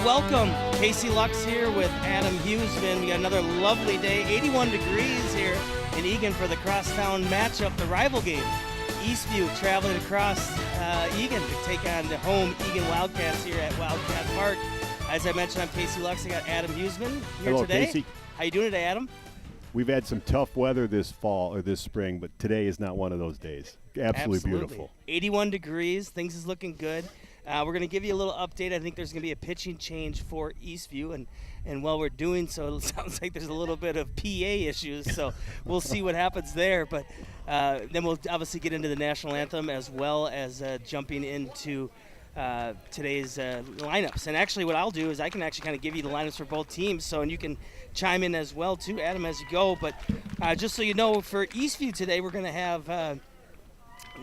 welcome. Casey Lux here with Adam Hughesman. We got another lovely day, 81 degrees here in Eagan for the crosstown matchup, the rival game. Eastview traveling across Eagan to take on the home Eagan Wildcats here at Wildcat Park. As I mentioned, I'm Casey Lux. I got Adam Hughesman here Hello, today. Casey. How you doing today, Adam? We've had some tough weather this fall or this spring, but today is not one of those days. Absolutely beautiful. 81 degrees. Things is looking good. We're going to give you a little update. I think there's going to be a pitching change for Eastview, and while we're doing so, it sounds like there's a little bit of PA issues, so we'll see what happens there. But then we'll obviously get into the national anthem as well as jumping into today's lineups. And actually what I'll do is I can actually kind of give you the lineups for both teams, and you can chime in as well too, Adam, as you go. But just so you know, for Eastview today, we're going to have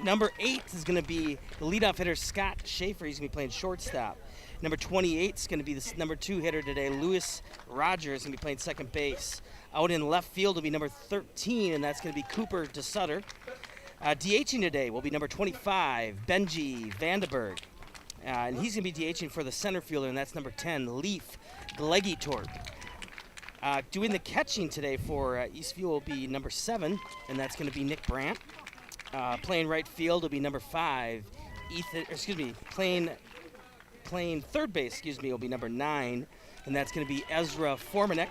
number 8 is going to be the leadoff hitter, Scott Schaefer. He's going to be playing shortstop. Number 28 is going to be the number 2 hitter today, Lewis Rogers, going to be playing second base. Out in left field will be number 13, and that's going to be Cooper DeSutter. DHing today will be number 25, Benji Vandenberg. And he's going to be DHing for the center fielder, and that's number 10, Leaf Glegitorp. Doing the catching today for Eastview will be number 7, and that's going to be Nick Brandt. Playing right field will be number 5, playing third base, will be number 9, and that's going to be Ezra Formanek.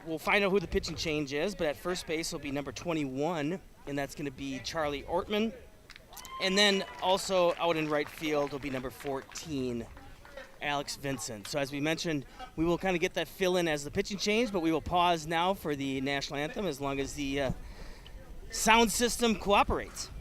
We'll find out who the pitching change is, but at first base will be number 21, and that's going to be Charlie Ortman. And then also out in right field will be number 14, Alex Vincent. So as we mentioned, we will kind of get that fill in as the pitching change, but we will pause now for the national anthem as long as the sound system cooperates.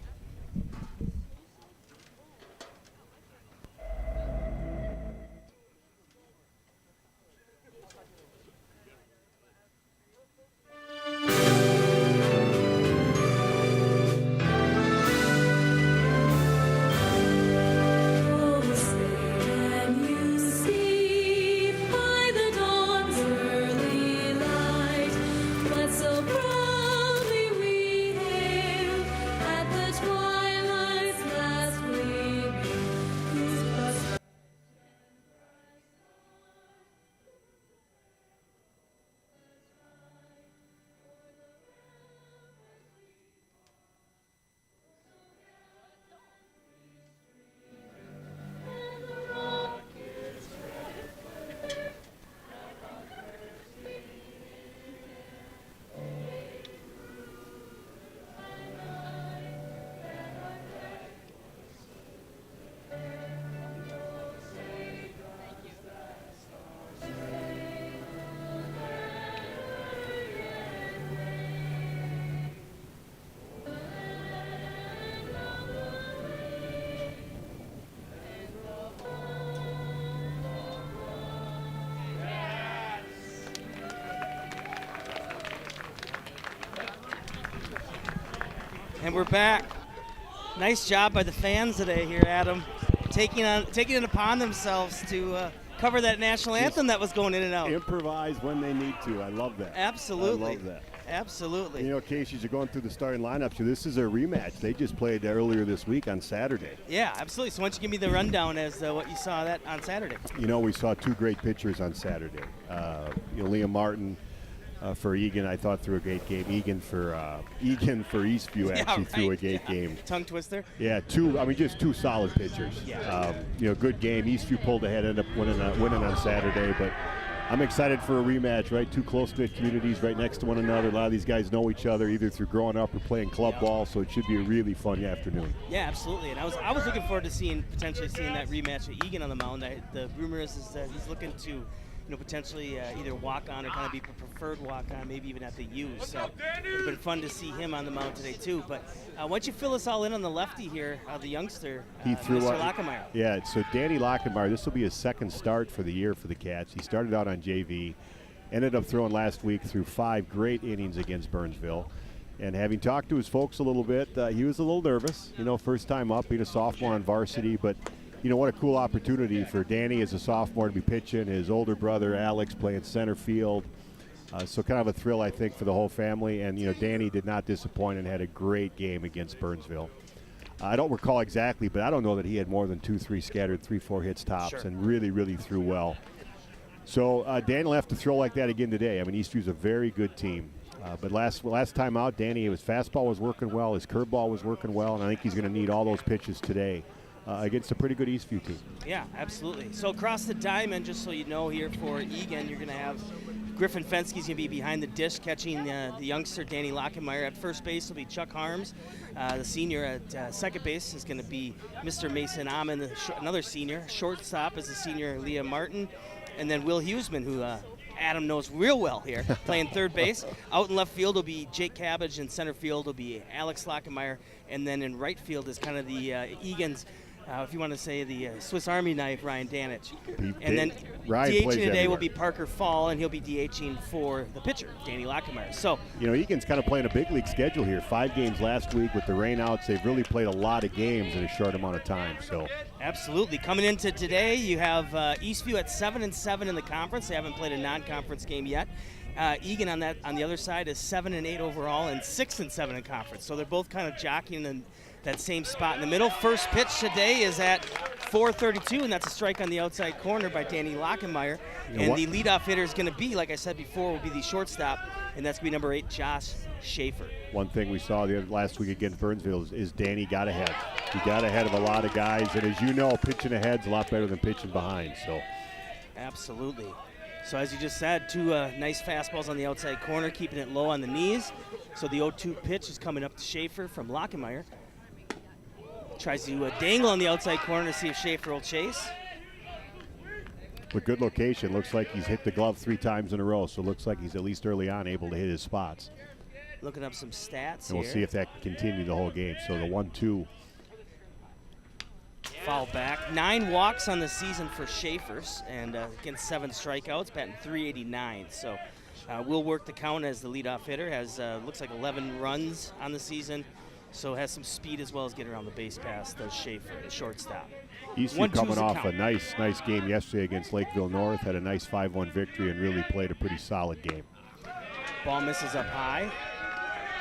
And we're back. Nice job by the fans today here, Adam, taking it upon themselves to cover that national anthem that was going in and out. Improvise when they need to. I love that. Absolutely. I love that. Absolutely. You know, Casey, as you're going through the starting lineup, so this is a rematch. They just played earlier this week on Saturday. Yeah, absolutely. So why don't you give me the rundown as what you saw that on Saturday? You know, we saw 2 great pitchers on Saturday. Liam Martin for Eagan, I thought threw a great game. Eagan for Eastview actually threw a great game. Tongue twister. Yeah, just 2 solid pitchers. Yeah. Good game. Eastview pulled ahead, ended up winning on Saturday, but I'm excited for a rematch, right? 2 close-knit communities right next to one another. A lot of these guys know each other either through growing up or playing club ball, so it should be a really fun afternoon. Yeah, absolutely. And I was looking forward to potentially seeing that rematch with Eagan on the mound. The rumor is that he's looking to potentially either walk on or kind of be preferred walk on, maybe even at the U. So it's been fun to see him on the mound today too. But why don't you fill us all in on the lefty here, the youngster, Mr. Lockemeyer. Yeah, so Danny Lockemeyer, this will be his second start for the year for the Cats. He started out on JV, ended up throwing last week through 5 great innings against Burnsville. And having talked to his folks a little bit, he was a little nervous. First time up, being a sophomore on varsity, but what a cool opportunity for Danny as a sophomore to be pitching. His older brother, Alex, playing center field. So kind of a thrill, I think, for the whole family. And, Danny did not disappoint and had a great game against Burnsville. I don't recall exactly, but I don't know that he had more than 2-3 scattered 3-4 hits tops. Sure. And really threw well. So Danny will have to throw like that again today. I mean, Eastview's a very good team. But last time out, Danny, his fastball was working well, his curveball was working well, and I think he's going to need all those pitches today against a pretty good Eastview team. Yeah, absolutely. So across the diamond, just so you know, here for Eagan, you're going to have Griffin Fenske's going to be behind the dish catching the youngster Danny Lockenmeyer. At first base will be Chuck Harms. The senior at second base is going to be Mr. Mason Amon, another senior. Shortstop is the senior Leah Martin. And then Will Huseman, who Adam knows real well here, playing third base. Out in left field will be Jake Cabbage, and center field will be Alex Lockenmeyer. And then in right field is kind of the Egan's, if you want to say the Swiss Army knife, Ryan Danich. And then DHing today will be Parker Fall, and he'll be DHing for the pitcher, Danny Lockenmeyer. So, you know, Egan's kind of playing a big league schedule here. 5 games last week with the rainouts. They've really played a lot of games in a short amount of time. So, absolutely. Coming into today, you have Eastview at 7-7 in the conference. They haven't played a non-conference game yet. Eagan on the other side is 7-8 overall and 6-7 in conference. So they're both kind of jockeying in that same spot in the middle. First pitch today is at 4:32, and that's a strike on the outside corner by Danny Lockenmeyer. And the leadoff hitter is going to be, like I said before, will be the shortstop, and that's going to be number 8, Josh Schaefer. One thing we saw last week against Burnsville is Danny got ahead. He got ahead of a lot of guys, and as you know, pitching ahead's a lot better than pitching behind. So, absolutely. So as you just said, 2 nice fastballs on the outside corner, keeping it low on the knees. So the 0-2 pitch is coming up to Schaefer from Lockenmeyer. Tries to dangle on the outside corner to see if Schaefer will chase. With good location, looks like he's hit the glove 3 times in a row, so it looks like he's at least early on able to hit his spots. Looking up some stats and we'll see if that can continue the whole game. So the 1-2. Foul back. 9 walks on the season for Schaefer's, and against 7 strikeouts, batting .389. So we'll work the count as the leadoff hitter. Has looks like 11 runs on the season. So has some speed as well as get around the base pass, does Schaefer, the shortstop. Eastview coming off a nice game yesterday against Lakeville North, had a nice 5-1 victory and really played a pretty solid game. Ball misses up high.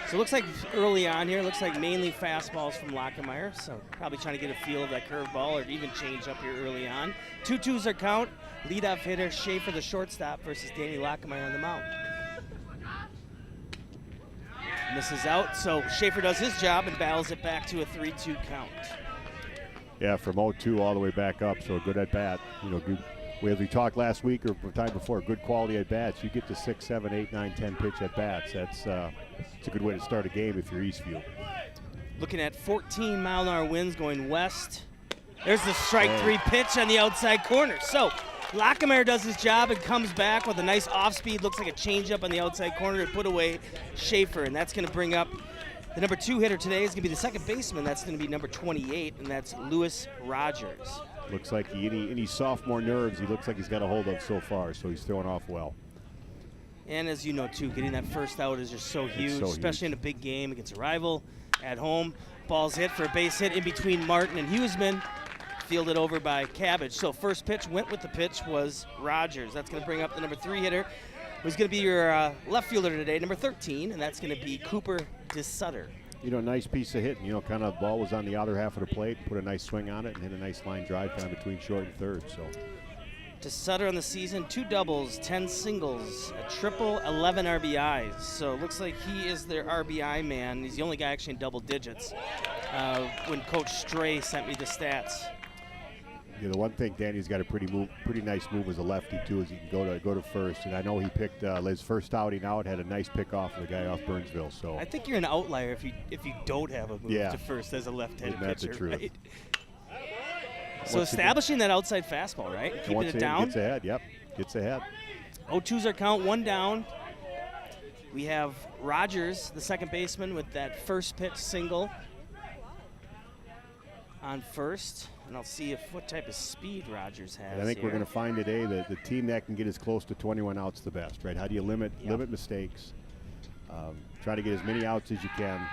So it looks like early on here, looks like mainly fastballs from Lockenmeyer. So probably trying to get a feel of that curveball or even change up here early on. 2-2's our count. Leadoff hitter Schaefer, the shortstop, versus Danny Lockenmeyer on the mound. Misses out, so Schaefer does his job and battles it back to a 3-2 count. Yeah, from 0-2 all the way back up, so a good at bat. You know, good, as we talked last week or the time before, good quality at bats. You get to 6, 7, 8, 9, 10 pitch at bats. It's a good way to start a game if you're Eastview. Looking at 14-mile-an-hour winds going west. There's the strike 3 pitch on the outside corner. So Lockenmeyer does his job and comes back with a nice off-speed, looks like a changeup on the outside corner to put away Schaefer, and that's going to bring up the number 2 hitter today is going to be the second baseman. That's going to be number 28, and that's Lewis Rogers. Looks like any sophomore nerves he looks like he's got a hold of so far, so he's throwing off well. And as you know, too, getting that first out is just so huge, especially in a big game against a rival at home. Ball's hit for a base hit in between Martin and Huseman. Fielded over by Cabbage. So first pitch went with the pitch was Rogers. That's going to bring up the number 3 hitter, who's going to be your left fielder today, number 13, and that's going to be Cooper DeSutter. You know, nice piece of hitting. You know, kind of ball was on the outer half of the plate, put a nice swing on it, and hit a nice line drive kind of between short and third. So DeSutter on the season, 2 doubles, 10 singles, a triple, 11 RBIs. So it looks like he is their RBI man. He's the only guy actually in double digits. When Coach Stray sent me the stats. Yeah, the one thing Danny's got a pretty nice move as a lefty too, is he can go to first. And I know he picked his first outing out, had a nice pick off of the guy off Burnsville. So I think you're an outlier if you don't have a move to first as a left-handed pitcher. That's the truth. Right? So establishing that outside fastball, right? Keeping it down. Gets ahead. Yep, gets ahead. 0-2's our count, 1 down. We have Rogers, the second baseman, with that first pitch single on first. And I'll see what type of speed Rogers has. And I think we're going to find today that the team that can get as close to 21 outs the best, right? How do you limit mistakes? Try to get as many outs as you can.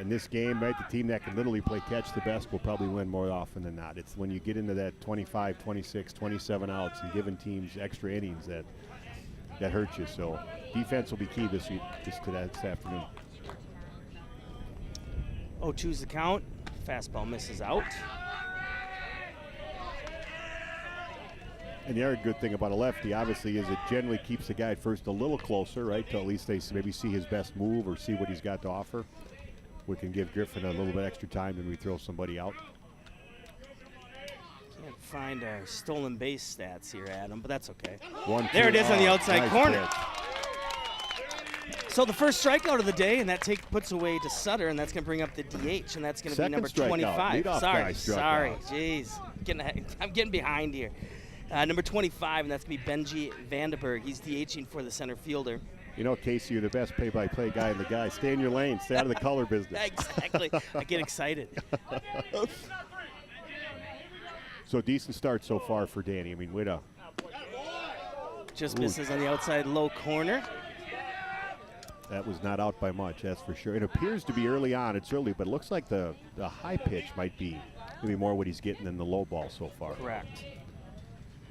In this game, right, the team that can literally play catch the best will probably win more often than not. It's when you get into that 25, 26, 27 outs and giving teams extra innings that hurts you. So defense will be key this afternoon. 0-2's the count. Fastball misses out. And the other good thing about a lefty, obviously, is it generally keeps the guy at first a little closer, right, till at least they maybe see his best move or see what he's got to offer. We can give Griffin a little bit extra time when we throw somebody out. Can't find our stolen base stats here, Adam, but that's okay. There it is on the outside nice corner. Pitch. So the first strikeout of the day, and that puts away to Sutter, and that's going to bring up the DH, and that's going to be number 25. Sorry, jeez. I'm getting behind here. Number 25, and that's going to be Benji Vandenberg. He's DHing for the center fielder. You know, Casey, you're the best play-by-play guy in the guy. Stay in your lane. Stay out of the color business. Exactly. I get excited. So decent start so far for Danny. I mean, way to. Just misses on the outside low corner. That was not out by much, that's for sure. It appears to be early on. It's early, but it looks like the high pitch might be maybe more what he's getting than the low ball so far. Correct.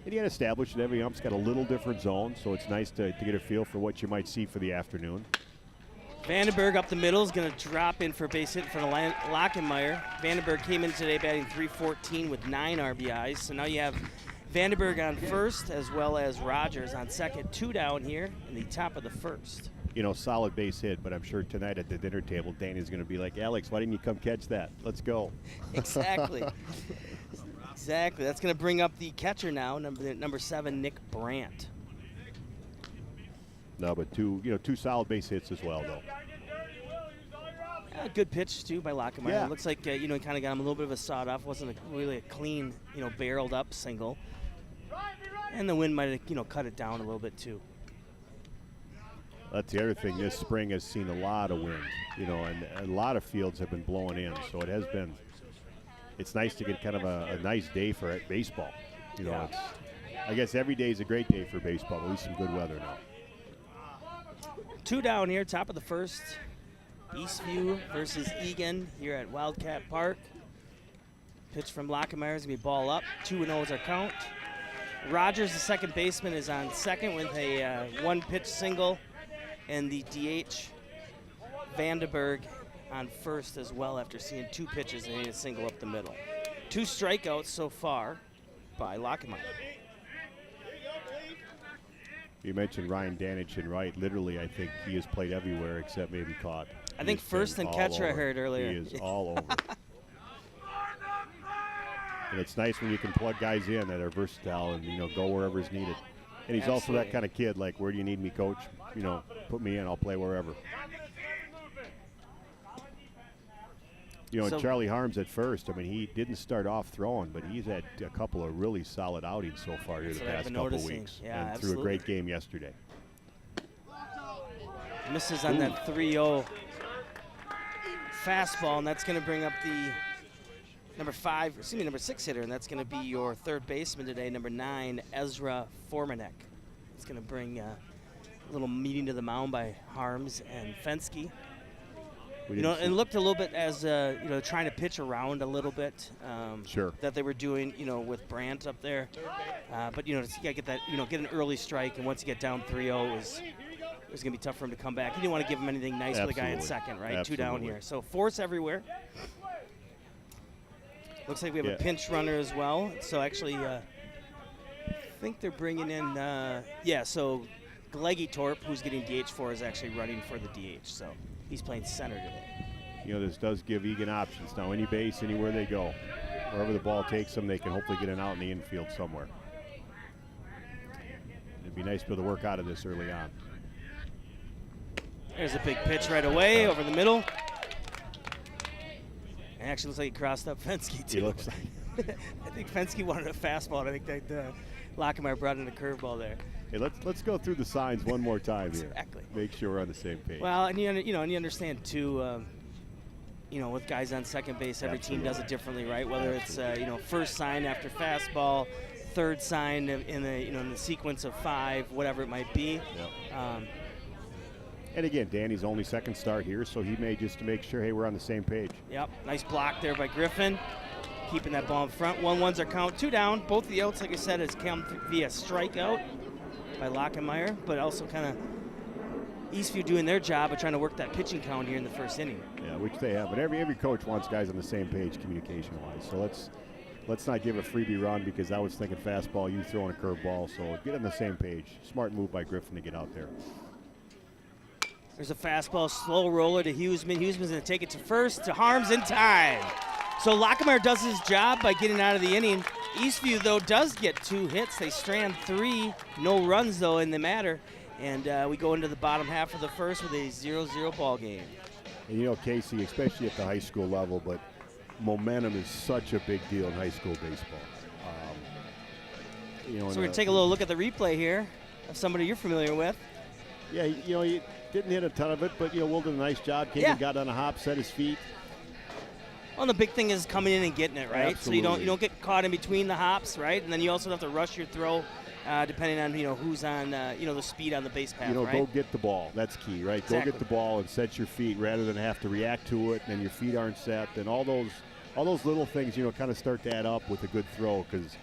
And he had established that every ump's got a little different zone, so it's nice to get a feel for what you might see for the afternoon. Vandenberg up the middle is going to drop in for a base hit for Lockenmeyer. Vandenberg came in today batting .314 with 9 RBIs. So now you have Vandenberg on first as well as Rogers on second. 2 down here in the top of the first. You know, solid base hit, but I'm sure tonight at the dinner table, Danny's going to be like, Alex, why didn't you come catch that? Let's go. Exactly. Exactly. That's going to bring up the catcher now, number 7, Nick Brandt. No, but two solid base hits as well, though. Good pitch, too, by Lockenmeyer. Yeah. It looks like, he kind of got him a little bit of a sawed-off. Wasn't really a clean, barreled-up single. And the wind might have, cut it down a little bit, too. That's the other thing. This spring has seen a lot of wind, and a lot of fields have been blowing in. So it has been, it's nice to get kind of a nice day for baseball. Yeah. I guess every day is a great day for baseball, at least some good weather now. 2 down here, top of the first. Eastview versus Eagan here at Wildcat Park. Pitch from Lockenmeyer is going to be ball up. 2-0 is our count. Rogers, the second baseman, is on second with a 1-pitch single. And the DH, Vandenberg, on first as well after seeing 2 pitches and a single up the middle. 2 strikeouts so far by Lockenmeyer. You mentioned Ryan Danich in right. Literally, I think he has played everywhere except maybe caught. I think first and catcher I heard earlier. He is all over. And it's nice when you can plug guys in that are versatile and, go wherever is needed. And he's also that kind of kid, like, where do you need me, coach? Put me in, I'll play wherever. And Charlie Harms at first, I mean, he didn't start off throwing, but he's had a couple of really solid outings so far here the past couple of weeks. Yeah, and threw a great game yesterday. Misses on that 3-0 fastball, and that's going to bring up the number 6 hitter, and that's going to be your third baseman today, number 9, Ezra Formanek. It's going to bring a little meeting to the mound by Harms and Fensky. And looked a little bit as trying to pitch around a little bit. Sure. That they were doing, with Brandt up there. But you got to get that, get an early strike, and once you get down 3-0, it's going to be tough for him to come back. You didn't want to give him anything nice for the guy in second, right? Absolutely. 2 down here. So force everywhere. Looks like we have a pinch runner as well. So actually, I think they're bringing in, so Gleggy Torp, who's getting DH for, is actually running for the DH. So he's playing center today. This does give Eagan options. Now, any base, anywhere they go, wherever the ball takes them, they can hopefully get an out in the infield somewhere. It'd be nice to be able to work out of this early on. There's a big pitch right away over the middle. It actually looks like he crossed up Fensky, too. He looks like. I think Fensky wanted a fastball, and I think that Lockenmeyer brought in a curveball there. Hey, let's go through the signs one more time here. Exactly. Make sure we're on the same page. Well, and you understand too. With guys on second base, every team does it differently, right? Whether it's first sign after fastball, third sign in the sequence of 5, whatever it might be. Yep. And again, Danny's only second start here, so he may just to make sure, hey, we're on the same page. Yep. Nice block there by Griffin, keeping that ball in front. 1-1's our count. 2 down. Both of the outs, like I said, has come via strikeout by Lockenmeyer, but also kind of Eastview doing their job of trying to work that pitching count here in the first inning. Yeah, which they have. But every coach wants guys on the same page communication-wise. So let's not give a freebie run because I was thinking fastball, you throwing a curveball. So get on the same page. Smart move by Griffin to get out there. There's a fastball, slow roller to Huseman. Huseman's going to take it to first, to Harms in time. So Lockemeyer does his job by getting out of the inning. Eastview, though, does get 2 hits. They strand 3. No runs, though, in the matter. And we go into the bottom half of the first with a 0-0 ball game. And you know, Casey, especially at the high school level, but momentum is such a big deal in high school baseball. So we're going to take a little look at the replay here of somebody you're familiar with. Yeah, you know, he didn't hit a ton of it, but, you know, Will did a nice job. Came and got on a hop, set his feet. Well, the big thing is coming in and getting it, right? Absolutely. So you don't get caught in between the hops, right? And then you also have to rush your throw depending on, who's on, the speed on the base path, right? Go get the ball. That's key, right? Exactly. Go get the ball and set your feet rather than have to react to it, and then your feet aren't set. And all those little things, kind of start to add up with a good throw because,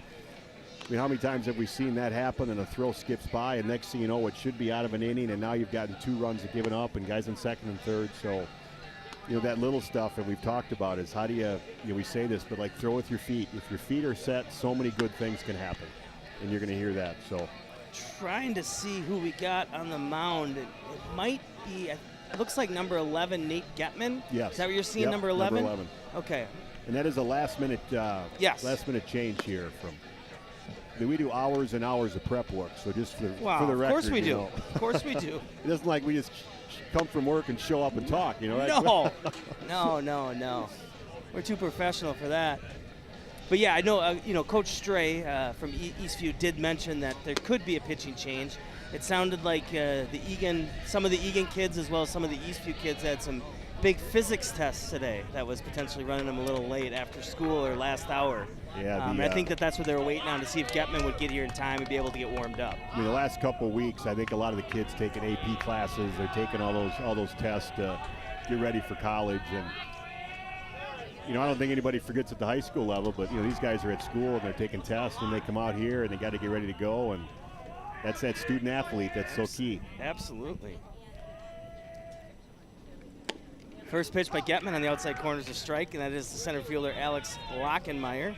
how many times have we seen that happen and a throw skips by and next thing you know, it should be out of an inning and now you've gotten 2 runs that given up and guys in second and third. So, that little stuff that we've talked about is how do you, we say this, but like throw with your feet. If your feet are set, so many good things can happen. And you're going to hear that. So, trying to see who we got on the mound. It might be, it looks like number 11, Nate Getman. Yes. Is that what you're seeing, Yep, number 11? Number 11. Okay. And that is a last minute change here from. We do hours and hours of prep work, so just for the record. Of course we do. Of course we do. It isn't like we just come from work and show up and talk, right? No. We're too professional for that. But yeah, I know, Coach Stray from Eastview did mention that there could be a pitching change. It sounded like some of the Eagan kids as well as some of the Eastview kids had some big physics tests today that was potentially running them a little late after school or last hour. Yeah, I think that's what they were waiting on to see if Getman would get here in time and be able to get warmed up. The last couple of weeks, I think a lot of the kids taking AP classes, they're taking all those tests to get ready for college. And I don't think anybody forgets at the high school level, but these guys are at school and they're taking tests and they come out here and they got to get ready to go. And that's that student athlete that's so key. Absolutely. First pitch by Getman on the outside corner is a strike, and that is the center fielder Alex Lockenmeyer.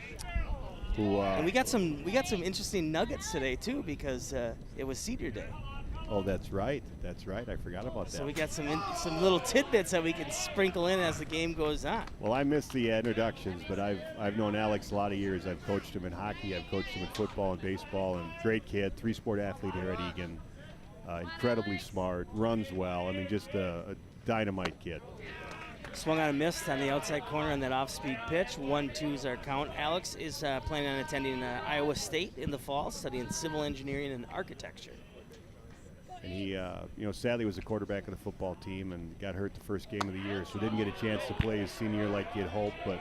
And we got some interesting nuggets today too because it was Senior Day. Oh, that's right. I forgot about that. So we got some little tidbits that we can sprinkle in as the game goes on. Well, I missed the introductions, but I've known Alex a lot of years. I've coached him in hockey. I've coached him in football and baseball. And great kid, 3-sport athlete here at Eagan. Incredibly smart, runs well. Just a dynamite kid. Swung on a miss on the outside corner on that off-speed pitch. 1-2 is our count. Alex is planning on attending Iowa State in the fall, studying civil engineering and architecture. And he, sadly was a quarterback of the football team and got hurt the first game of the year, so didn't get a chance to play his senior year like he had hoped, but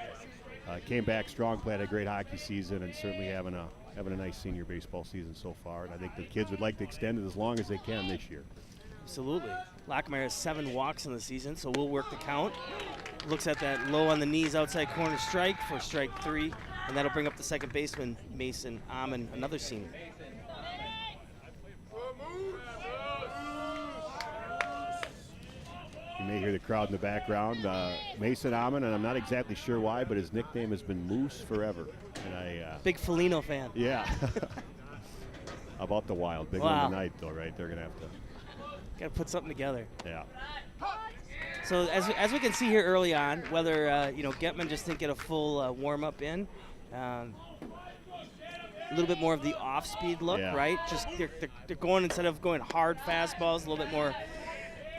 came back strong, played a great hockey season, and certainly having a nice senior baseball season so far. And I think the kids would like to extend it as long as they can this year. Absolutely. Lockemeyer has 7 walks in the season, so we'll work the count. Looks at that low on the knees outside corner strike for strike 3, and that'll bring up the second baseman, Mason Amon, another senior. You may hear the crowd in the background. Mason Amon, and I'm not exactly sure why, but his nickname has been Moose forever. And big Foligno fan. Yeah. How about the Wild? Big one tonight, though, right? They're going to have to. Got to put something together. Yeah. So as we can see here early on, whether Getman just didn't get a full warm-up in, a little bit more of the off-speed look, right? Just they're going, instead of going hard fastballs, a little bit more,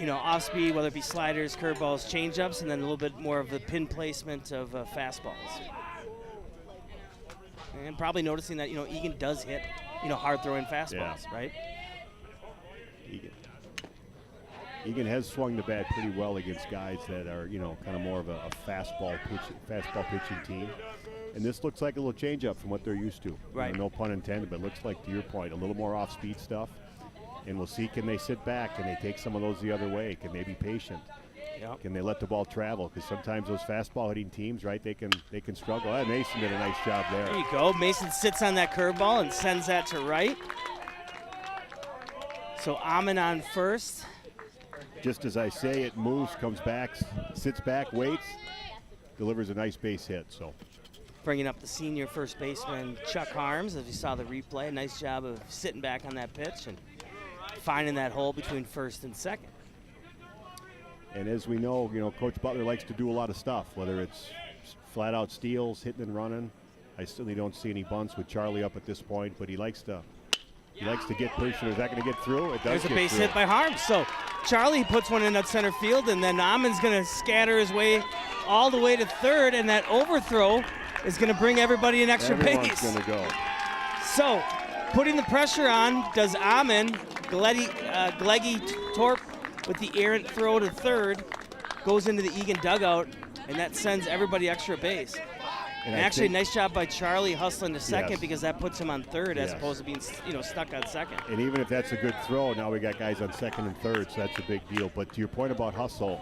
off-speed, whether it be sliders, curveballs, change-ups, and then a little bit more of the pin placement of fastballs. And probably noticing that Eagan does hit hard-throwing fastballs, right? Eagan has swung the bat pretty well against guys that are, kind of more of a fastball pitching team. And this looks like a little changeup from what they're used to. Right. No pun intended, but it looks like, to your point, a little more off-speed stuff. And we'll see, can they sit back? Can they take some of those the other way? Can they be patient? Yep. Can they let the ball travel? Because sometimes those fastball hitting teams, right, they can struggle. Mason did a nice job there. There you go. Mason sits on that curveball and sends that to right. So Amon on first. just as I say, it moves, comes back, sits back, waits, delivers a nice base hit. So bringing up the senior first baseman, Chuck Harms, as you saw the replay. Nice job of sitting back on that pitch and finding that hole between first and second. And as we know, Coach Butler likes to do a lot of stuff, whether it's flat out steals, hitting and running. I certainly don't see any bunts with Charlie up at this point, but he likes to get pressure. Is that going to get through? It does. There's a base hit by Harms. So Charlie puts one in at center field, and then Amon's going to scatter his way all the way to third, and that overthrow is going to bring everybody an extra Everyone's base. going to go. So putting the pressure on does Amon. Gleggy Torp with the errant throw to third goes into the Eagan dugout, and that sends everybody extra base. And actually, nice job by Charlie hustling to second, because that puts him on third as opposed to being stuck on second. And even if that's a good throw, now we got guys on second and third, so that's a big deal. But to your point about hustle,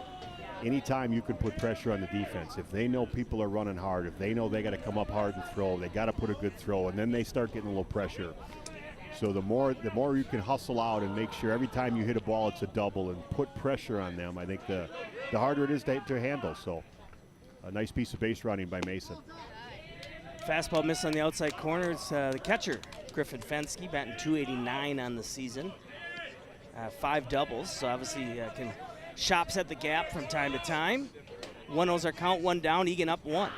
anytime you can put pressure on the defense, if they know people are running hard, if they know they got to come up hard and throw, they got to put a good throw, and then they start getting a little pressure. So the more you can hustle out and make sure every time you hit a ball it's a double and put pressure on them, I think the harder it is to handle. So a nice piece of base running by Mason. Fastball miss on the outside corner. It's the catcher, Griffin Fensky, batting .289 on the season. 5 doubles, so obviously can shops at the gap from time to time. 1-0's our count, 1 down, Eagan up 1.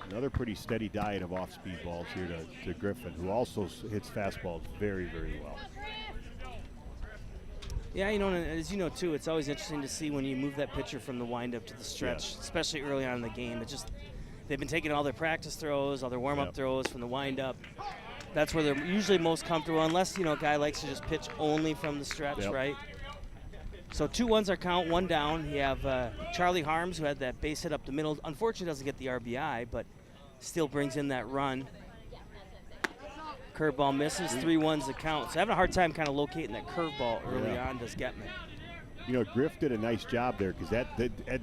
Another pretty steady diet of off-speed balls here to Griffin, who also hits fastballs very, very well. Yeah, and as you know, too, it's always interesting to see when you move that pitcher from the windup to the stretch, especially early on in the game. They've been taking all their practice throws, all their warm-up throws from the windup. That's where they're usually most comfortable, unless, a guy likes to just pitch only from the stretch, right? So 2-1's our count, 1 down. You have Charlie Harms, who had that base hit up the middle. Unfortunately, doesn't get the RBI, but still brings in that run. Curveball misses, 3-1's the count. So having a hard time kind of locating that curveball early on does Getman. Griff did a nice job there, because that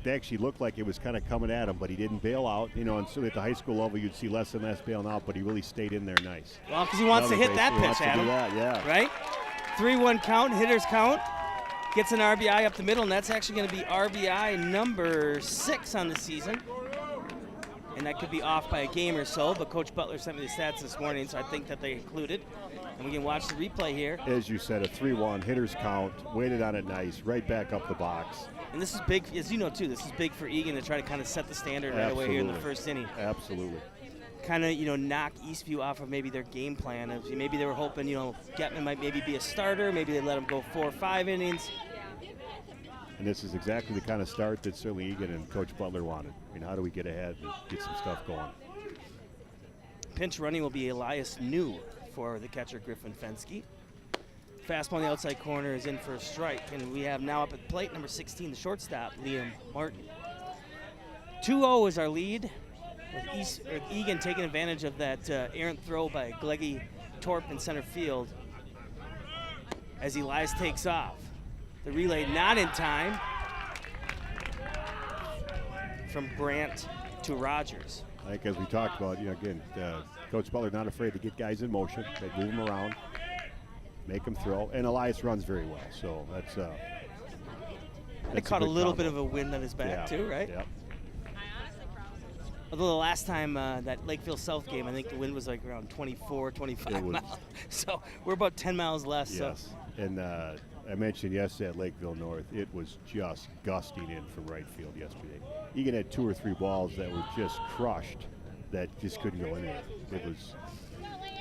actually looked like it was kind of coming at him, but he didn't bail out. And certainly at the high school level, you'd see less and less bailing out, but he really stayed in there nice. Well, because he wants to hit that pitch at him. Right? 3-1 count, hitters count. Gets an RBI up the middle, and that's actually going to be RBI number 6 on the season. And that could be off by a game or so, but Coach Butler sent me the stats this morning, so I think that they included. And we can watch the replay here. As you said, a 3-1, hitters count, waited on it nice, right back up the box. And this is big, as you know too, this is big for Eagan to try to kind of set the standard right away here in the first inning. Absolutely. Kind of, knock Eastview off of maybe their game plan. Maybe they were hoping, Getman might maybe be a starter. Maybe they let him go 4 or 5 innings. And this is exactly the kind of start that certainly Eagan and Coach Butler wanted. How do we get ahead and get some stuff going? Pinch running will be Elias New for the catcher, Griffin Fensky. Fastball on the outside corner is in for a strike. And we have now up at the plate, number 16, the shortstop, Liam Martin. 2-0 is our lead, with Eagan taking advantage of that errant throw by Gleggy Torp in center field as Elias takes off. The relay not in time from Brandt to Rogers. I think as we talked about, again, Coach Butler not afraid to get guys in motion. They move them around, make them throw, and Elias runs very well. So that's They caught a little bit of a wind on his back too, right? Yeah. Although the last time that Lakeville South game, I think the wind was like around 24, 25 miles. So we're about 10 miles less. Yes, so. And I mentioned yesterday at Lakeville North, it was just gusting in from right field yesterday. Eagan had 2 or 3 balls that were just crushed that just couldn't go anywhere. It was.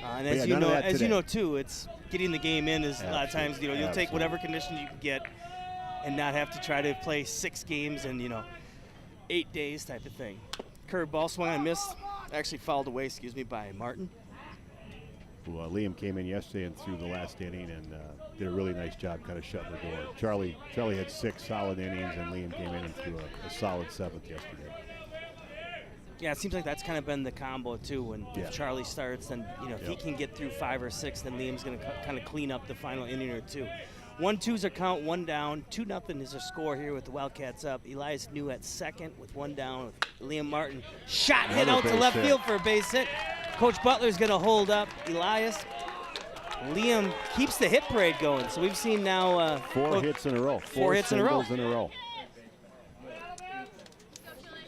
And as you know too, it's getting the game in is a lot of times you'll take whatever conditions you can get and not have to try to play 6 games in 8 days type of thing. Curveball swung and missed, actually fouled away, by Martin. Liam came in yesterday and threw the last inning and did a really nice job kind of shutting the door. Charlie had 6 solid innings, and Liam came in and threw a solid 7th yesterday. Yeah, it seems like that's kind of been the combo too. When if Charlie starts, then if he can get through 5 or 6, then Liam's going to kind of clean up the final inning or 2. 1-2's our count, 1 down. 2-0 is our score here with the Wildcats up. Elias New at second with 1 down with Liam Martin. Shot hit out to left field for a base hit. Coach Butler's going to hold up Elias. Liam keeps the hit parade going. So we've seen now 4 hits in a row. 4 hits in a row. In a row.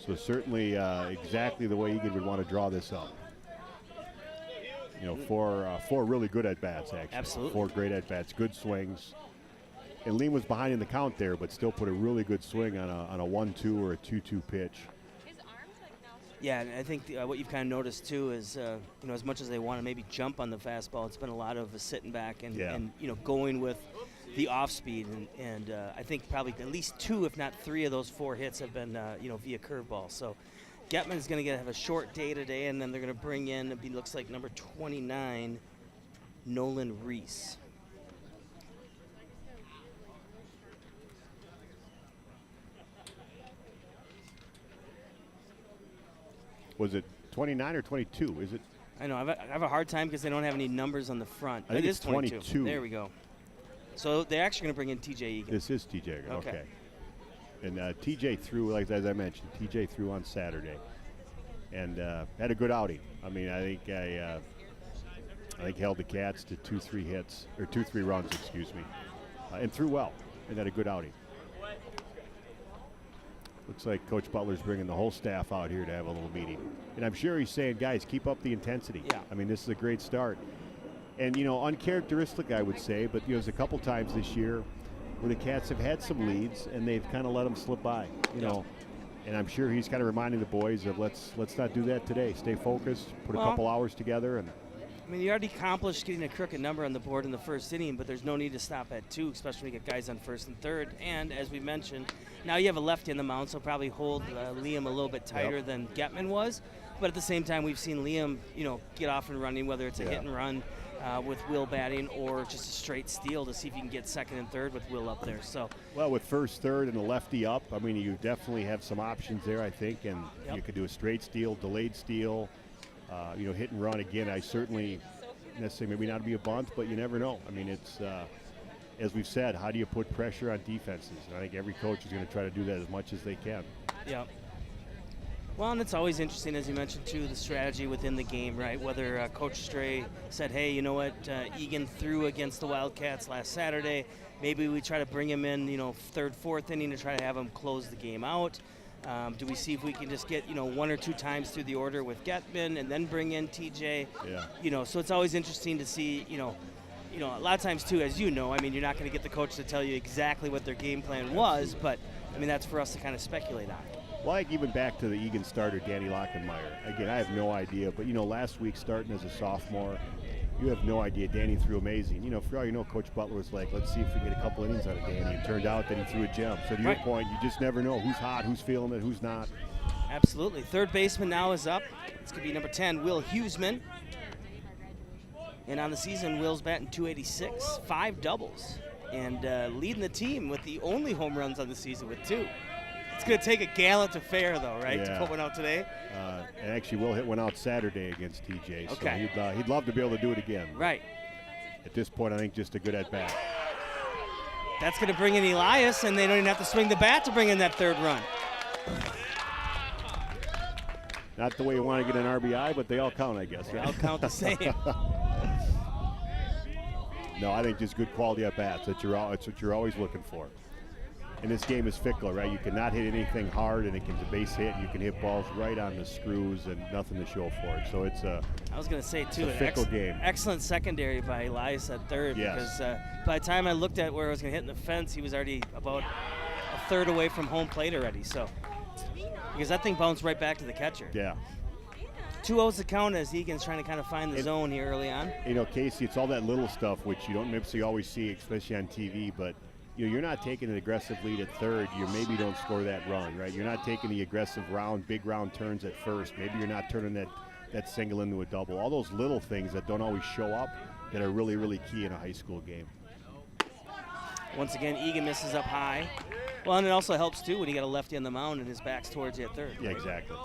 So certainly exactly the way Eagan would want to draw this up. You know, four really good at-bats, actually. Absolutely. 4 great at-bats, good swings. And Liam was behind in the count there, but still put a really good swing on a 1-2 or a 2-2 pitch. Yeah, and I think what you've kind of noticed too is, you know, as much as they want to maybe jump on the fastball, it's been a lot of sitting back and you know, going with the off speed. And I think probably at least 2, if not 3 of those 4 hits have been, you know, via curveball. So Getman's going to have a short day today, and then they're going to bring in, it looks like number 29, Nolan Reese. Was it 29 or 22? Is it? I know. I have a hard time because they don't have any numbers on the front. I think it it's is 22. 22. There we go. So they're actually going to bring in TJ Eagan. This is TJ. Okay. And TJ threw, like as I mentioned, TJ threw on Saturday, and had a good outing. I mean, I think held the Cats to 2-3 hits or 2-3 runs, excuse me, and threw well and had a good outing. Looks like Coach Butler's bringing the whole staff out here to have a little meeting. And I'm sure he's saying, guys, keep up the intensity. Yeah. I mean, this is a great start. And, you know, uncharacteristic, I would say, but, you know, there's a couple times this year where the Cats have had some leads and they've kind of let them slip by, you know. And I'm sure he's kind of reminding the boys of let's not do that today. Stay focused, put a couple hours together. And I mean, you already accomplished getting a crooked number on the board in the first inning, but there's no need to stop at 2, especially when you get guys on first and third. And as we mentioned, now you have a lefty in the mound, so probably hold Liam a little bit tighter than Getman was. But at the same time, we've seen Liam, you know, get off and running, whether it's a hit and run with Will batting or just a straight steal to see if you can get second and third with Will up there. So, well, with first, third, and the lefty up, I mean, you definitely have some options there, I think. And you could do a straight steal, delayed steal, you know, hit and run. Again, I certainly necessarily maybe not be a bunt, but you never know. I mean, it's as we've said, how do you put pressure on defenses? And I think every coach is going to try to do that as much as they can. Yeah. Well, and it's always interesting, as you mentioned, too, the strategy within the game, right? Whether Coach Stray said, hey, you know what, Eagan threw against the Wildcats last Saturday. Maybe we try to bring him in, you know, third, fourth inning to try to have him close the game out. Do we see if we can just get, you know, 1 or 2 times through the order with Getman and then bring in TJ? Yeah. You know, so it's always interesting to see, you know, a lot of times, too, as you know, I mean, you're not going to get the coach to tell you exactly what their game plan was, but, I mean, that's for us to kind of speculate on. Well, like even back to the Eagan starter, Danny Lockenmeyer. Again, I have no idea, but, you know, last week starting as a sophomore, you have no idea. Danny threw amazing. You know, for all you know, Coach Butler was like, let's see if we can get a couple innings out of Danny. It turned out that he threw a gem. So to your point, you just never know who's hot, who's feeling it, who's not. Absolutely. Third baseman now is up. It's going to be number 10, Will Huseman. And on the season, Will's batting .286, 5 doubles, and leading the team with the only home runs on the season with 2. It's going to take a gallant affair, though, right, to put one out today? And actually, Will hit one out Saturday against TJ, okay. So he'd love to be able to do it again. Right. At this point, I think just a good at-bat. That's going to bring in Elias, and they don't even have to swing the bat to bring in that third run. Not the way you want to get an RBI, but they all count, I guess. They right? all count the same. No, I think just good quality at-bats. That's what you're always looking for. And this game is fickle, right? You cannot hit anything hard, and it can be a base hit. You can hit balls right on the screws and nothing to show for it. So it's a I was going to say, too, a fickle game. Excellent secondary by Elias at third. Yes. Because by the time I looked at where I was going to hit in the fence, he was already about a third away from home plate already. So because that thing bounced right back to the catcher. Yeah. 2-0's the count as Eagan's trying to kind of find the zone here early on. You know, Casey, it's all that little stuff which you don't necessarily always see, especially on TV, but you know, you're not taking an aggressive lead at third. You maybe don't score that run, right? You're not taking the aggressive big round turns at first. Maybe you're not turning that single into a double. All those little things that don't always show up that are really, really key in a high school game. Once again, Eagan misses up high. Well, and it also helps, too, when you got a lefty on the mound and his back's towards you at third. Yeah, exactly.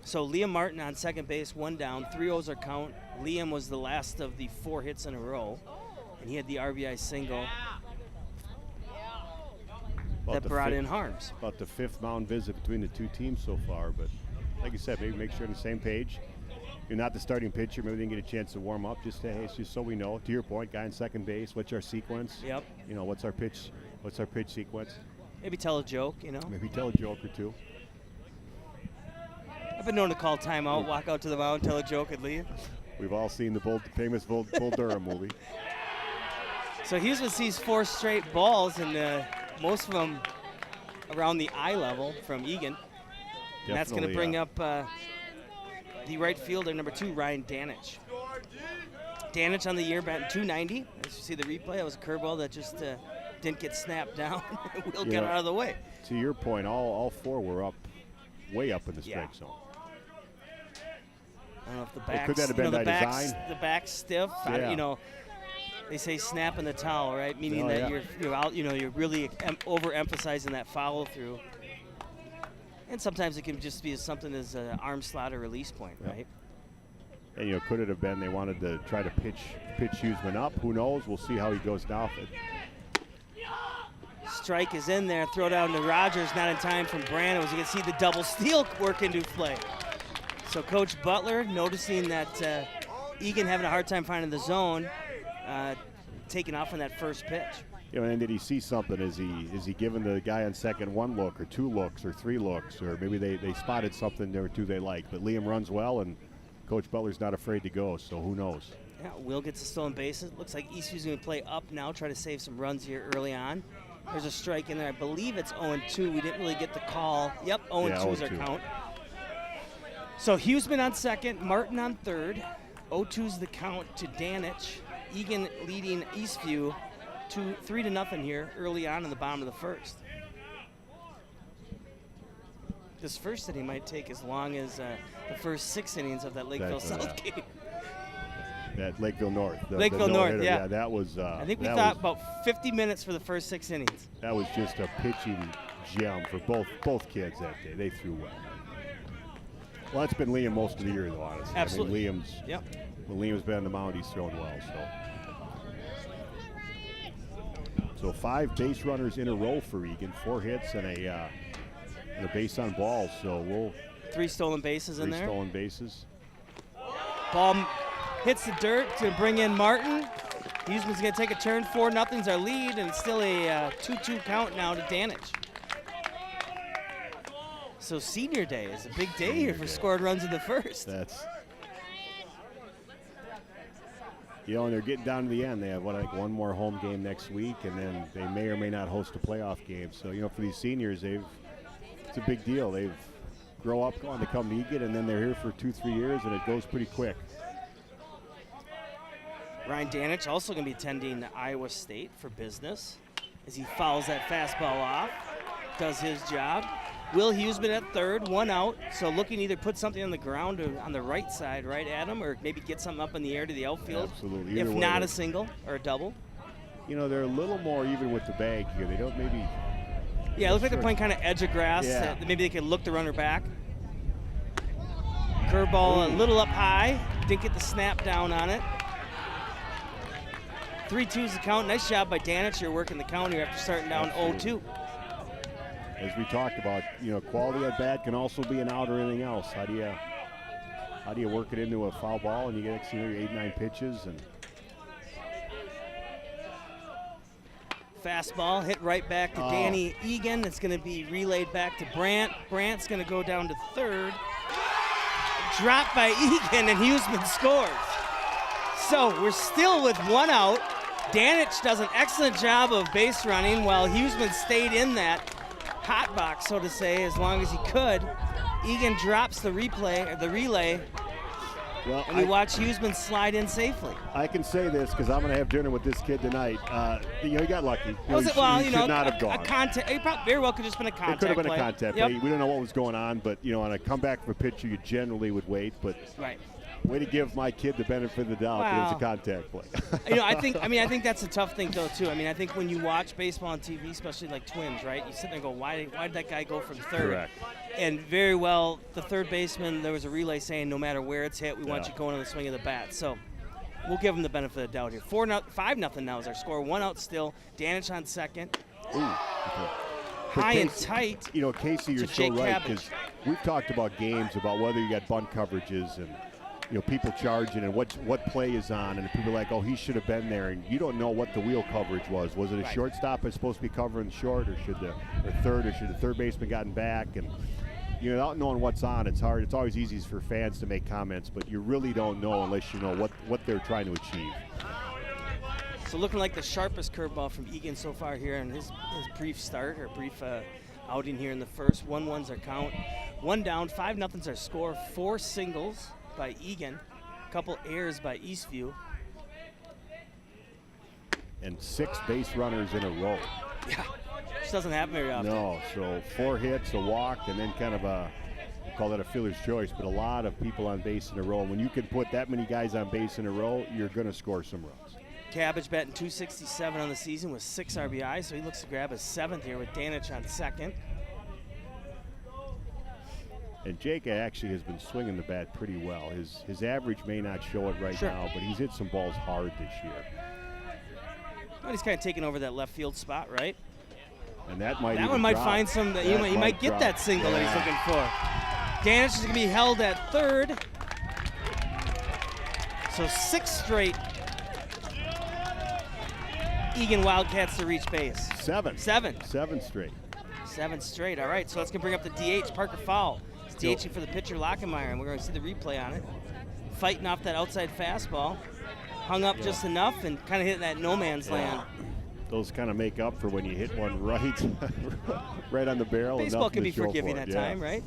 So Liam Martin on second base, 1 down, 3-0's our count. Liam was the last of the 4 hits in a row, and he had the RBI single that brought in Harms. About the 5th mound visit between the two teams so far, but like you said, maybe make sure on the same page. you're not the starting pitcher, maybe they didn't get a chance to warm up. Just say, hey, it's just so we know. To your point, guy in second base, what's our sequence? Yep. You know, what's our pitch sequence? Maybe tell a joke, Maybe tell a joke or two. I've been known to call timeout, walk out to the mound, tell a joke, and leave. We've all seen the famous Bull Durham movie. So Houston sees 4 straight balls, and most of them around the eye level from Eagan. And that's going to bring up the right fielder, number 2, Ryan Danich. Danich on the year batting .290. As you see the replay, that was a curveball that just didn't get snapped down. Will get out of the way. To your point, all 4 were up, way up in the strike zone. I don't know if the back's, could that have been by design? The back's stiff. Yeah. They say snap in the towel, right? Meaning that you're out. You're really overemphasizing that follow through. And sometimes it can just be something as an arm slot or release point, right? And could it have been they wanted to try to pitch Huseman up? Who knows? We'll see how he goes now. Strike is in there. Throw down to Rogers. Not in time from Brandon. As you can see, the double steal work into play. So Coach Butler noticing that Eagan having a hard time finding the zone, taking off on that first pitch. And did he see something? Is he giving the guy on second 1 look or 2 looks or 3 looks, or maybe they spotted something there or 2 they like? But Liam runs well, and Coach Butler's not afraid to go. So who knows? Yeah, Will gets the stolen bases. Looks like Eastview's going to play up now, try to save some runs here early on. There's a strike in there. I believe it's 0-2. We didn't really get the call. Yep, 0-2 is our count. So Huseman on second, Martin on third. 0-2's the count to Danich. Eagan leading Eastview 3-0 here early on in the bottom of the first. This first inning might take as long as the first 6 innings of that Lakeville South game. That Lakeville North. Lakeville North, yeah. That was. I think we thought about 50 minutes for the first 6 innings. That was just a pitching gem for both kids that day. They threw well. Well, that's been Liam most of the year, though, honestly. Absolutely. I mean, when Liam's been on the mound, he's thrown well. So 5 base runners in a row for Eagan, 4 hits and a base on balls. So 3 stolen bases in there. 3 stolen bases. Ball hits the dirt to bring in Martin. Huseman's going to take a turn. 4-0's our lead, and it's still a 2-2 count now to Danich. So senior day is a big day here for scored runs in the first. That's, and they're getting down to the end. They have one more home game next week, and then they may or may not host a playoff game. So for these seniors, it's a big deal. They've grow up, going to come to Eagan, and then they're here for 2-3 years, and it goes pretty quick. Ryan Danich also going to be attending Iowa State for business as he fouls that fastball off, does his job. Will Huseman at third, 1 out, so looking to either put something on the ground or on the right side, right, Adam, or maybe get something up in the air to the outfield. Absolutely. If not a single or a double. They're a little more even with the bag here. They don't maybe. Yeah, it looks like they're playing kind of edge of grass. Yeah. Maybe they could look the runner back. Curveball a little up high. Didn't get the snap down on it. 3-2's the count. Nice job by Danich here working the count here after starting down 0-2. As we talked about, quality at bat can also be an out or anything else. How do you work it into a foul ball and you get 8-9 pitches and fastball hit right back to Danny Eagan. It's going to be relayed back to Brandt. Brandt's going to go down to third. Dropped by Eagan, and Huseman scores. So we're still with 1 out. Danich does an excellent job of base running while Huseman stayed in that hot box, so to say, as long as he could. Eagan drops the relay. Well, and we watch Huseman slide in safely. I can say this because I'm going to have dinner with this kid tonight. He got lucky. He should not have gone. It very well could have just been a contact play. It could have been a contact play. We don't know what was going on, but on a comeback from a pitcher, you generally would wait. But right. Way to give my kid the benefit of the doubt that it's a contact play. I think that's a tough thing though too. I think when you watch baseball on TV, especially like Twins, right? You sit there and go, why did that guy go from third? Correct. And very well, the third baseman, there was a relay saying no matter where it's hit, we want you going on the swing of the bat. So we'll give him the benefit of the doubt here. 5-0 now is our score. 1 out still. Danich on second. Ooh. Okay. High and tight. Casey, you're so right because we've talked about games about whether you got bunt coverages and people charging and what play is on, and people are like, oh, he should have been there, and you don't know what the wheel coverage was. Was it a shortstop that's supposed to be covering short, or should the third baseman gotten back? And without knowing what's on, it's hard. It's always easy for fans to make comments, but you really don't know unless you know what they're trying to achieve. So looking like the sharpest curveball from Eagan so far here in his brief start, or brief outing here in the first. 1-1's our count. 1 down, 5-0's our score. 4 singles by Eagan, a couple errors by Eastview. And 6 base runners in a row. Yeah, which doesn't happen very often. No, so 4 hits, a walk, and then kind of we call that a fielder's choice, but a lot of people on base in a row. When you can put that many guys on base in a row, you're going to score some runs. Cabbage batting .267 on the season with 6 RBIs, so he looks to grab his 7th here with Danich on second. And Jake actually has been swinging the bat pretty well. His average may not show it right now, but he's hit some balls hard this year. Well, he's kind of taking over that left field spot, right? And that might find some. He might get that single that he's looking for. Danich is going to be held at third. So 6 straight Eagan Wildcats to reach base. 7 straight. 7 straight. All right, so that's going to bring up the DH, Parker Fowl. He's DHing for the pitcher, Lockemeyer, and we're going to see the replay on it. Fighting off that outside fastball. Hung up just enough and kind of hitting that no man's land. Those kind of make up for when you hit one right on the barrel. Baseball can be forgiving at time, right?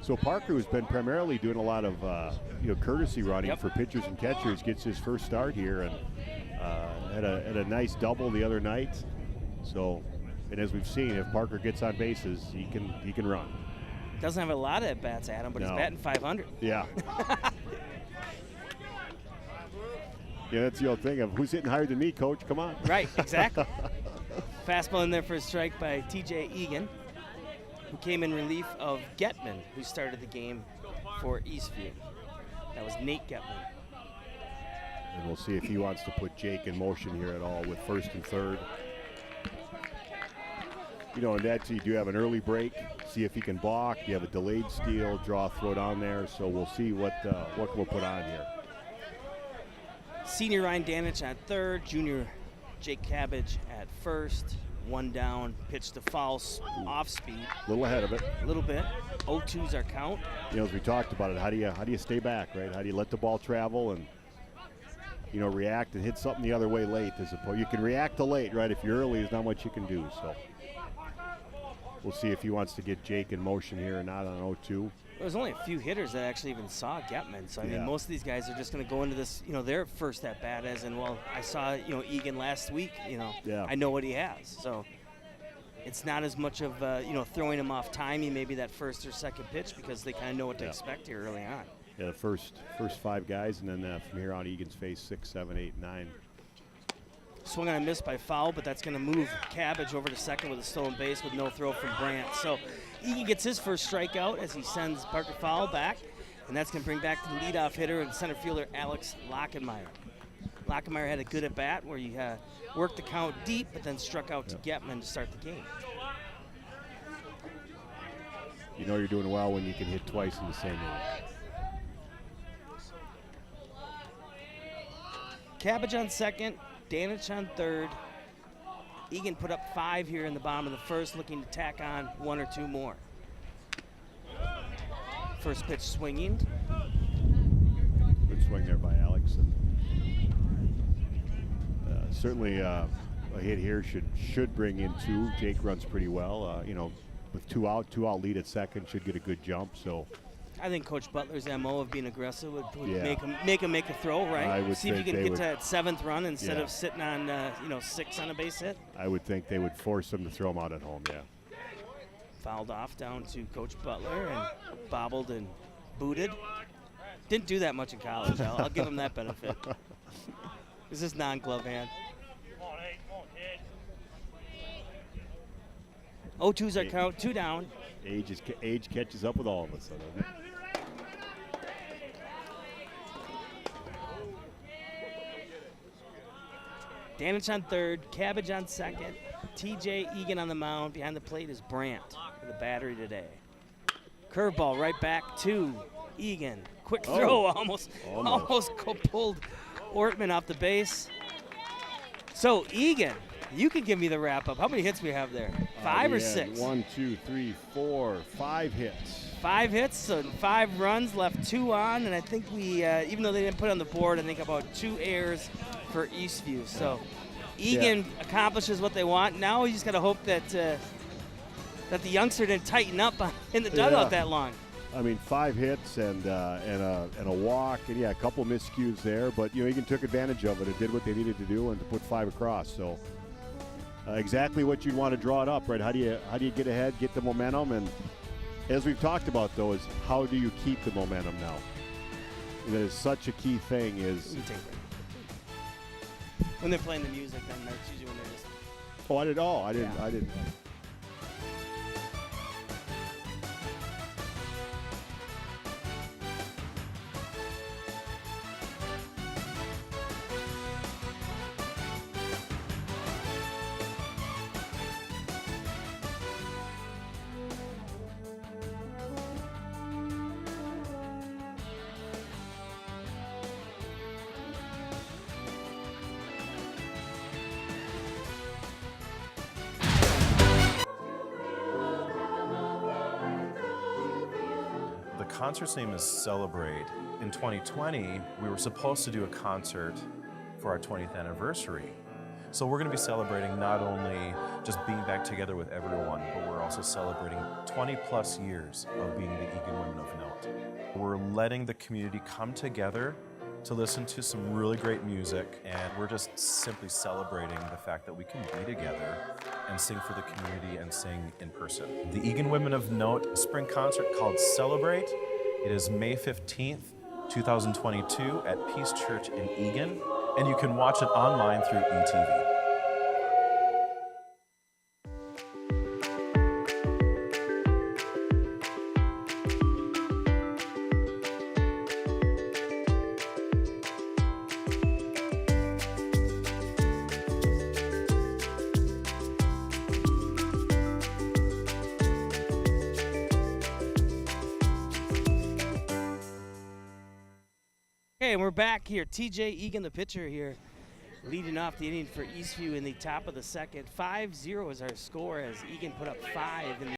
So Parker, who's been primarily doing a lot of courtesy running for pitchers and catchers, gets his first start here and had a nice double the other night. So, and as we've seen, if Parker gets on bases, he can run. Doesn't have a lot of at-bats, Adam, but he's batting .500. Yeah. Yeah, that's the old thing of who's hitting higher than me, coach. Come on. Right, exactly. Fastball in there for a strike by T.J. Eagan, who came in relief of Getman, who started the game for Eastview. That was Nate Getman. And we'll see if he wants to put Jake in motion here at all with first and third. And that's, you do have an early break. See if he can balk. You have a delayed steal, draw, throw down there. So we'll see what we'll put on here. Senior Ryan Danich at third. Junior Jake Cabbage at first. 1 down. Pitch to foul off speed. A little ahead of it. A little bit. 0-2's our count. As we talked about it, how do you stay back, right? How do you let the ball travel and react and hit something the other way late as opposed. You can react to late, right? If you're early, there's not much you can do. So we'll see if he wants to get Jake in motion here or not on 0-2. There's only a few hitters that actually even saw Getman. So, I mean, most of these guys are just going to go into this, their first at-bat as in, well, I saw, Eagan last week, I know what he has. So it's not as much of, throwing him off timing, maybe that first or second pitch, because they kind of know what to expect here early on. Yeah, the first 5 guys, and then from here on, Egan's face 6, 7, 8, 9. Swung on a miss by Fowl, but that's going to move Cabbage over to second with a stolen base with no throw from Brandt. So Egan gets his first strikeout as he sends Parker Fowl back, and that's going to bring back the leadoff hitter and center fielder Alex Lockemeyer. Lockemeyer had a good at-bat where he worked the count deep, but then struck out to Getman to start the game. You're doing well when you can hit twice in the same inning. Cabbage on second, Danich on third. Eagan put up 5 here in the bottom of the first, looking to tack on 1 or 2 more. First pitch swinging. Good swing there by Alex. And, certainly a hit here should bring in 2. Jake runs pretty well. With 2 out lead at second should get a good jump. So I think Coach Butler's MO of being aggressive would make him make a throw, right? I would see if you can get to that 7th run instead of of sitting on 6 on a base hit. I would think they would force him to throw him out at home. Yeah. Fouled off down to Coach Butler and bobbled and booted. Didn't do that much in college. I'll give him that benefit. This is non-glove hand. 0-2's our count. 2 down. Age catches up with all of us. Doesn't it? Danich on third, Cabbage on second, T.J. Eagan on the mound. Behind the plate is Brandt for the battery today. Curveball right back to Eagan, quick throw, almost pulled Ortman off the base. So Eagan, you can give me the wrap up. How many hits we have there? 5 or 6? 1, 2, 3, 4, 5 hits. 5 hits, so 5 runs, left 2 on, and I think we, even though they didn't put it on the board, I think about 2 errors for Eastview. So Eagan accomplishes what they want. Now we just got to hope that that the youngster didn't tighten up in the dugout that long. I mean, 5 hits and a walk, and a couple miscues there, but Eagan took advantage of it. It did what they needed to do, and to put 5 across. So exactly what you'd want to draw it up, right? How do you get ahead, get the momentum, and as we've talked about though, is how do you keep the momentum now? That is such a key thing. Is when they're playing the music, then that's usually when they're just. Oh, I didn't. The concert's name is Celebrate. In 2020, we were supposed to do a concert for our 20th anniversary. So we're going to be celebrating not only just being back together with everyone, but we're also celebrating 20 plus years of being the Eagan Women of Note. We're letting the community come together to listen to some really great music, and we're just simply celebrating the fact that we can be together and sing for the community and sing in person. The Eagan Women of Note spring concert called Celebrate. It is May 15th, 2022 at Peace Church in Eagan, and you can watch it online through ETV. Okay, and we're back here. TJ Eagan, the pitcher here, leading off the inning for Eastview in the top of the second. 5-0 is our score as Eagan put up 5 in the